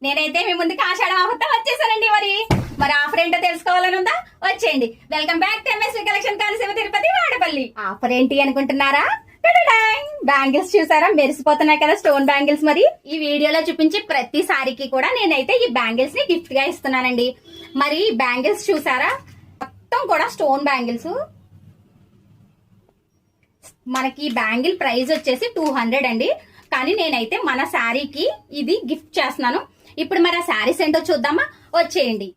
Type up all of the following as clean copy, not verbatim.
నేనైతే మీ ముందుకు ఆషాఢం ఆఫర్తో వచ్చేసానండి. మరి ఆఫర్ ఏంటో తెలుసుకోవాలని ఉందా? వచ్చేయండి. Welcome back to MSV collection, Konaseema, Tirupati, Vadapalli. Offer ఏంటి అనుకుంటున్నారా? బ్యాంగిల్స్ చూసారా, మెరిసిపోతున్నాయి కదా స్టోన్ బ్యాంగిల్స్. మరి ఈ వీడియోలో చూపించి ప్రతి సారీకి కూడా నేనైతే ఈ బ్యాంగిల్స్ ని గిఫ్ట్ గా ఇస్తున్నానండి. మరి ఈ బ్యాంగిల్స్ చూసారా, మొత్తం కూడా స్టోన్ బ్యాంగిల్స్. మనకి బ్యాంగిల్ ప్రైస్ వచ్చేసి 200 అండి. కానీ నేనైతే మన శారీకి ఇది గిఫ్ట్ చేస్తున్నాను. ఇప్పుడు మరి ఆ శారీస్ ఏంటో చూద్దామా? వచ్చేయండి.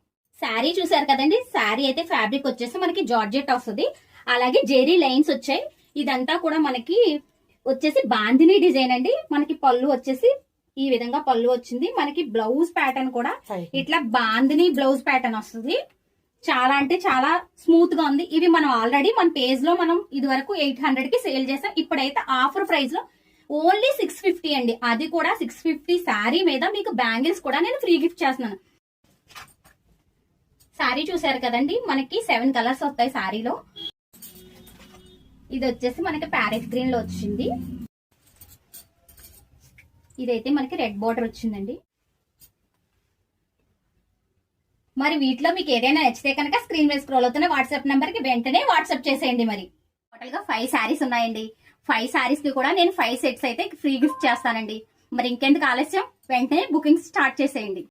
శారీ చూసారు కదండి, శారీ అయితే ఫ్యాబ్రిక్ వచ్చేసి మనకి జార్జెట్ వస్తుంది. అలాగే జెరీ లైన్స్ వచ్చాయి. ఇదంతా కూడా మనకి వచ్చేసి బాందిని డిజైన్ అండి. మనకి పళ్ళు వచ్చేసి ఈ విధంగా పళ్ళు వచ్చింది. మనకి బ్లౌజ్ ప్యాటర్న్ కూడా ఇట్లా బాందిని బ్లౌజ్ ప్యాటర్న్ వస్తుంది. చాలా అంటే చాలా స్మూత్ గా ఉంది. ఇవి మనం ఆల్రెడీ మన పేజ్ లో మనం ఇది వరకు 800 కి సేల్ చేసాం. ఇప్పుడైతే ఆఫర్ ప్రైస్ లో ఓన్లీ 650 అండి. అది కూడా 650 శారీ మీద మీకు బ్యాంగిల్స్ కూడా నేను ఫ్రీ గిఫ్ట్ చేస్తున్నాను. శారీ చూసారు కదండి, మనకి 7 కలర్స్ వస్తాయి శారీలో. ఇది వచ్చేసి మనకి ప్యారెట్ గ్రీన్ లో వచ్చింది. ఇదైతే మనకి రెడ్ బార్డర్ వచ్చిందండి. మరి వీటిలో మీకు ఏదైనా నచ్చితే కనుక స్క్రీన్ మీద స్క్రోల్ అవుతున్న వాట్సాప్ నెంబర్ కి వెంటనే వాట్సాప్ చేసేయండి. మరి టోటల్ గా 5 శారీస్ ఉన్నాయండి. 5 శారీస్ కి కూడా నేను 5 సెట్స్ అయితే ఫ్రీ గిఫ్ట్ చేస్తానండి. మరి ఇంకెందుకు ఆలస్యం, వెంటనే బుకింగ్ స్టార్ట్ చేసేయండి.